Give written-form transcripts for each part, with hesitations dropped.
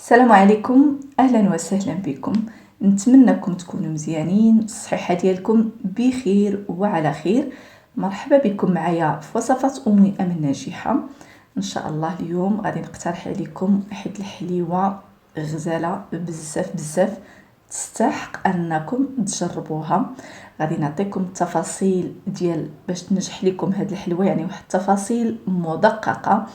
السلام عليكم، اهلا وسهلا بكم. نتمنىكم تكونوا مزيانين، الصحه ديالكم بخير وعلى خير. مرحبا بكم معايا في وصفات امي امل ناجحه. ان شاء الله اليوم غادي نقترح عليكم واحد الحليوه غزاله بزاف بزاف، تستحق انكم تجربوها. غادي نعطيكم التفاصيل ديال باش تنجح لكم هاد الحلوه، يعني واحد التفاصيل مدققه،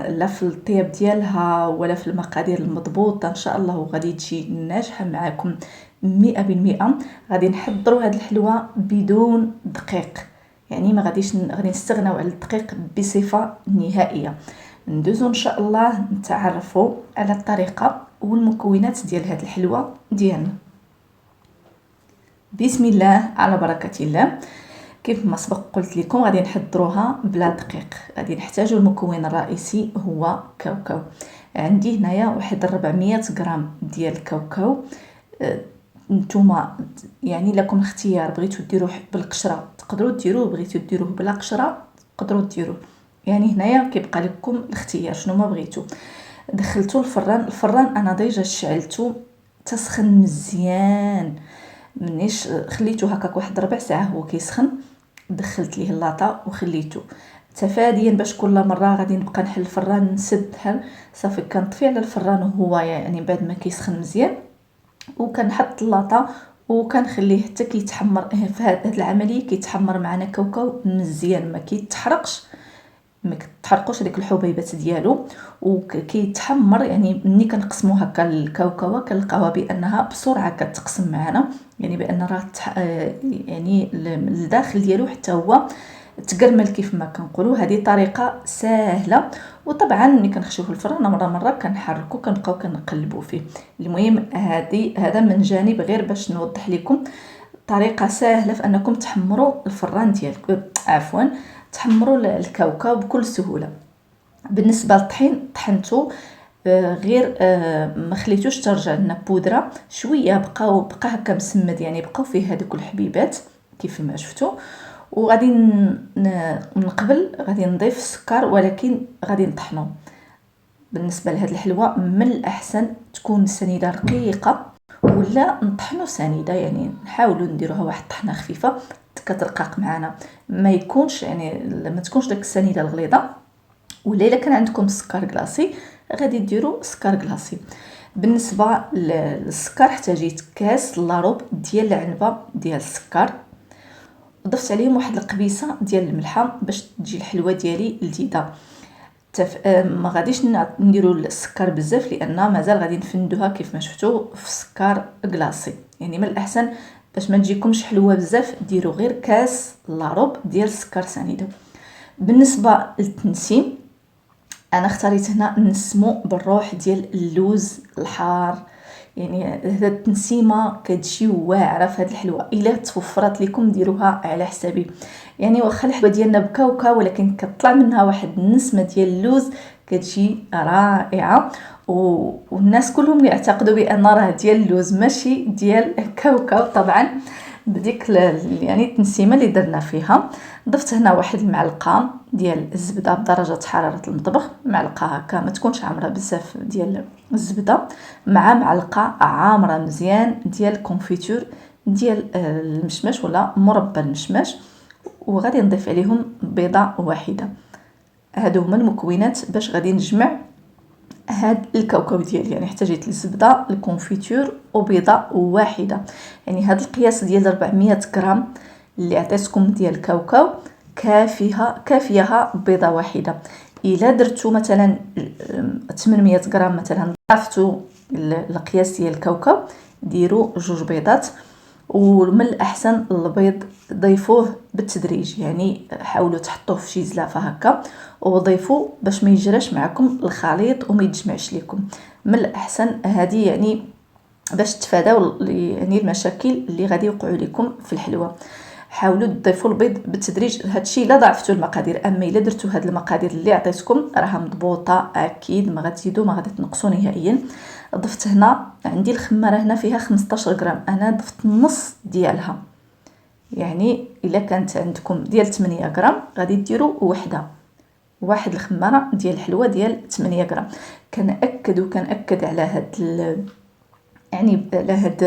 لا في الطياب ديالها ولا في المقادير المضبوطه. ان شاء الله وغادي تجي ناجحه معكم 100%. غادي نحضروا هذه الحلوه بدون دقيق، يعني ما غادي نستغناو على الدقيق بصفه نهائيه. ندوزو ان شاء الله نتعرفوا على الطريقه والمكونات ديال هذه الحلوه ديالنا. بسم الله على بركه الله. كيف ما سبق قلت لكم غادي نحضروها بلا دقيق. غادي نحتاجوا المكون الرئيسي هو كاوكاو. عندي هنايا واحد 400 غرام ديال الكاوكاو. نتوما يعني لكم الاختيار، بغيتو ديروه بالقشره تقدروا ديروه، بغيتو ديروه بلا قشره تقدروا ديروه، يعني هنايا كيبقى لكم الاختيار شنو ما بغيتو. دخلتو الفران انا ديجا شعلتو تسخن مزيان. منيش خليته هكاك واحد ربع ساعه هو كيسخن، دخلت ليه اللاطه وخليته تفاديا باش كل مره غادي نبقى نحل الفران نسد صافي. كنطفي على الفران وهو يعني بعد ما كيسخن مزيان، وكنحط اللاطه وكنخليه حتى كيتحمر. في هذه العمليه كيتحمر معنا كاوكاو مزيان، ما كتحرقوش ديك الحبيبات ديالو وكيتحمر. يعني ملي كنقسمو هكا الكاوكاو كنلقاوها بانها بسرعه كتقسم معنا، يعني بان راه يعني الداخل ديالو حتى هو تقرمل كيف ما كنقولوا. هذه طريقه سهله، وطبعا ملي كنخشوه في الفران مره كنحركو كنبقاو كنقلبوا فيه. المهم هذا من جانب غير باش نوضح لكم طريقه سهله في انكم تحمروا الفران ديالكم، عفوا تحمروا الكاوكاو بكل سهوله. بالنسبه للطحين طحنته غير ما خليتوش ترجع لنا بودره شويه، بقى هكا مسمد، يعني بقاو فيه هذوك الحبيبات كيف ما شفتوا. وغادي من قبل غادي نضيف السكر، ولكن غادي نطحنو. بالنسبه لهاد الحلوه من الاحسن تكون سنيده رقيقه ولا نطحنو سنيده، يعني نحاولوا نديروها واحد الطحنه خفيفه كترقق معنا، ما يكونش يعني ما تكونش داك السنيده الغليظه. ولا الا كان عندكم سكر كلاصي غادي ديروا سكر كلاصي. بالنسبه للسكر احتاجيت كاس لاروب ديال العنبه ديال السكر، ضفت عليهم واحد القبيصه ديال الملحه باش تجي الحلوه ديالي لذيذه. ما غاديش نديروا السكر بزاف لان مازال غادي نفندوها كيف ما شفتوا في سكر كلاصي. يعني من الاحسن باش ما تجيكمش حلوه بزاف ديروا غير كاس لاروب ديال السكر سنيده. بالنسبه للتنسيم انا اختاريت هنا نسمو بالروح ديال اللوز الحار، يعني هذا التنسيمه كتجي واعره في هذه الحلوه. الا توفرت لكم ديروها على حسابي، يعني واخا الحلوه ديالنا بكاوكا ولكن كطلع منها واحد النسمه ديال اللوز كتجي رائعه. والناس كلهم يعتقدوا بان راه ديال اللوز ماشي ديال كاوكا. طبعا بديك يعني التنسيمه اللي درنا فيها ضفت هنا واحد المعلقه ديال الزبده بدرجه حراره المطبخ، معلقه هكا ما تكونش عامره بزاف ديال الزبده، مع معلقه عامره مزيان ديال الكونفيتور ديال المشماش ولا مربى المشماش، وغادي نضيف عليهم بيضه واحده. هادو هما المكونات باش غادي نجمع هاد الكاوكاو ديالي. يعني احتاجيت الزبده الكونفيتور وبيضه واحده، يعني هاد القياس ديال 400 غرام اللي عطيتكم ديال الكاوكاو كافيها بيضه واحده. الا درتو مثلا 800 غرام مثلا ضافتو القياس ديال الكاوكاو ديروا 2 بيضات. ومن الاحسن البيض ضيفوه بالتدريج، يعني حاولوا تحطوه في شي زلافه هكا وضيفوا باش ما يجراش معكم الخليط وما يتجمعش لكم. من الاحسن هذه يعني باش تفاداو يعني المشاكل اللي غادي يوقعوا لكم في الحلوه. حاولوا تضيفوا البيض بالتدريج، هادشي الا ضاعفتوا المقادير. اما الا درتوا هاد المقادير اللي عطيتكم راها مضبوطه اكيد، ما غتزيدوا ما غادي تنقصوا نهائيا. ضفت هنا عندي الخماره هنا فيها 15 غرام، انا ضفت نص ديالها. يعني الا كانت عندكم ديال 8 غرام غادي ديروا وحده، واحد الخماره ديال الحلوى ديال 8 غرام. كنأكد على هاد يعني على هاد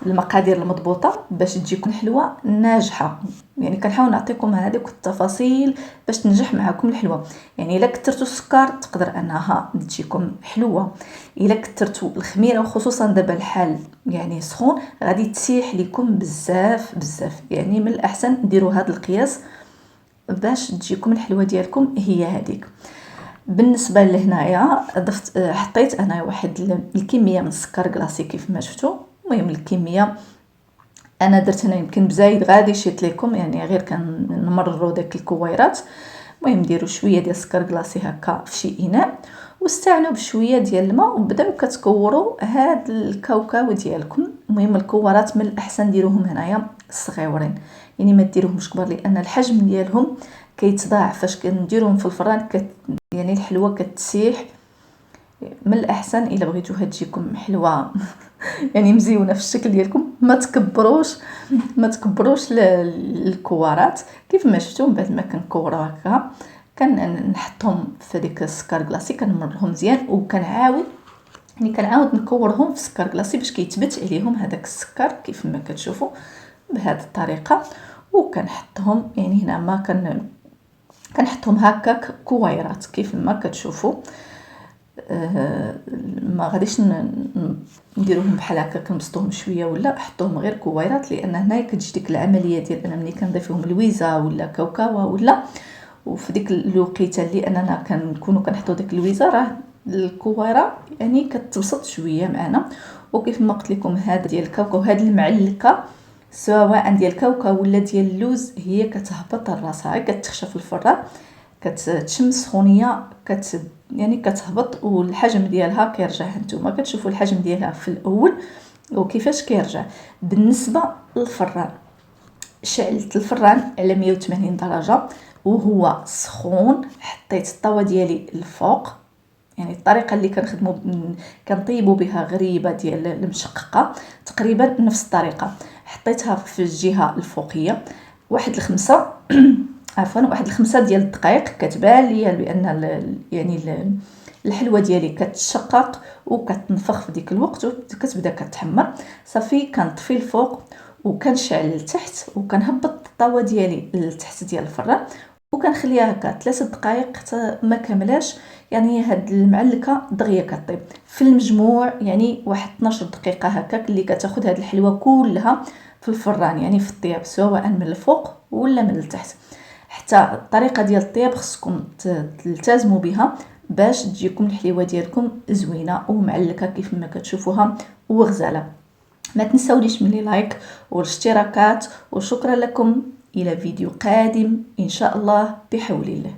المقادير المضبوطه باش تجيكم الحلوى ناجحه. يعني كنحاول نعطيكم هذيك التفاصيل باش تنجح معكم الحلوى. يعني الا كثرتوا السكر تقدر انها تجيكم حلوه، الا كثرتوا الخميره وخصوصا دابا الحال يعني سخون غادي تسيح لكم بزاف بزاف. يعني من الاحسن ديروا هذا القياس باش تجيكم الحلوى ديالكم هي هذيك. بالنسبه لهنايا حطيت انا واحد الكميه من السكر كلاصي كيف ما شفتوا. المهم الكميه انا درت هنا يمكن بزايد غادي شيت لكم، يعني غير كنمرروا داك الكويرات. المهم ديروا شويه ديال السكر كلاصي هكا في شي اناء واستعنوا بشويه ديال الماء وبداو كتكوروا هاد الكاوكاو ديالكم. المهم الكورات من الاحسن ديروهم هنايا صغيورين، يعني ما ديروهمش كبار لان الحجم ديالهم كيتضاعف فاش كنديروهم في الفران يعني الحلوى كتسيح. من الاحسن الا بغيتوها تجيكم حلوه يعني مزيونه في الشكل ديالكم ما تكبروش الكوارات كيف ما شفتوا. من بعد ما كنكوروا هكا كنحطهم في ديك السكر كلاصي كنمرهم مزيان وكنعاود نكورهم في السكر كلاصي باش كيتبت عليهم هذاك السكر كيف ما كتشوفوا بهذه الطريقه. وكنحطهم يعني هنا ما كنحطهم هكاك كويرات كيف ما كتشوفوا. ما غاديش نديروهم بحال هكا كنبسطوهم شويه ولا حطوهم غير كويرات، لان هنايا كتجي ديك العمليه ديال انا ملي كنضيفهم لويزه ولا كاوكاوا ولا وفي ديك الوقيته اللي اننا كنكونوا كنحطوا ديك اللويزه راه الكويره يعني كتبسط شويه معنا. وكيف ما قلت لكم هذا ديال الكاوكاو هذه المعلكه سواء ديال الكاوكاو ولا ديال اللوز هي كتهبط راسها كتخشى في الفران كتشم السخونيه يعني كتهبط والحجم ديالها كيرجع. هانتوما كتشوفوا الحجم ديالها في الاول وكيفاش كيرجع. بالنسبه للفران شعلت الفران على 180 درجه وهو سخون. حطيت الطاوه ديالي الفوق، يعني الطريقه اللي كنطيبوا بها غريبه ديال المشققه تقريبا نفس الطريقه. حطيتها في الجهه الفوقيه واحد واحد الخمسة ديال الدقائق. كتبان ليا بان يعني الحلوى ديالي كتشقق وكتنفخ في ديك الوقت وكتبدا كتحمر. صافي كنطفي الفوق وكنشعل لتحت وكنهبط الطاوه ديالي لتحت ديال الفران وكنخليها هكا 3 دقائق حتى ما كاملاش. يعني هاد المعلكه دغيا كطيب في المجموع يعني واحد 12 دقيقه هكاك اللي كتاخذ هاد الحلوى كلها في الفران، يعني في الطياب سواء من الفوق ولا من التحت. حتى الطريقه ديال الطياب خصكم تلتزموا بها باش تجيكم الحلوى ديالكم زوينه ومعلكه كيف ما كتشوفوها وغزاله. ما تنساوليش من لايك والاشتراكات وشكرا لكم. الى فيديو قادم ان شاء الله بحول الله.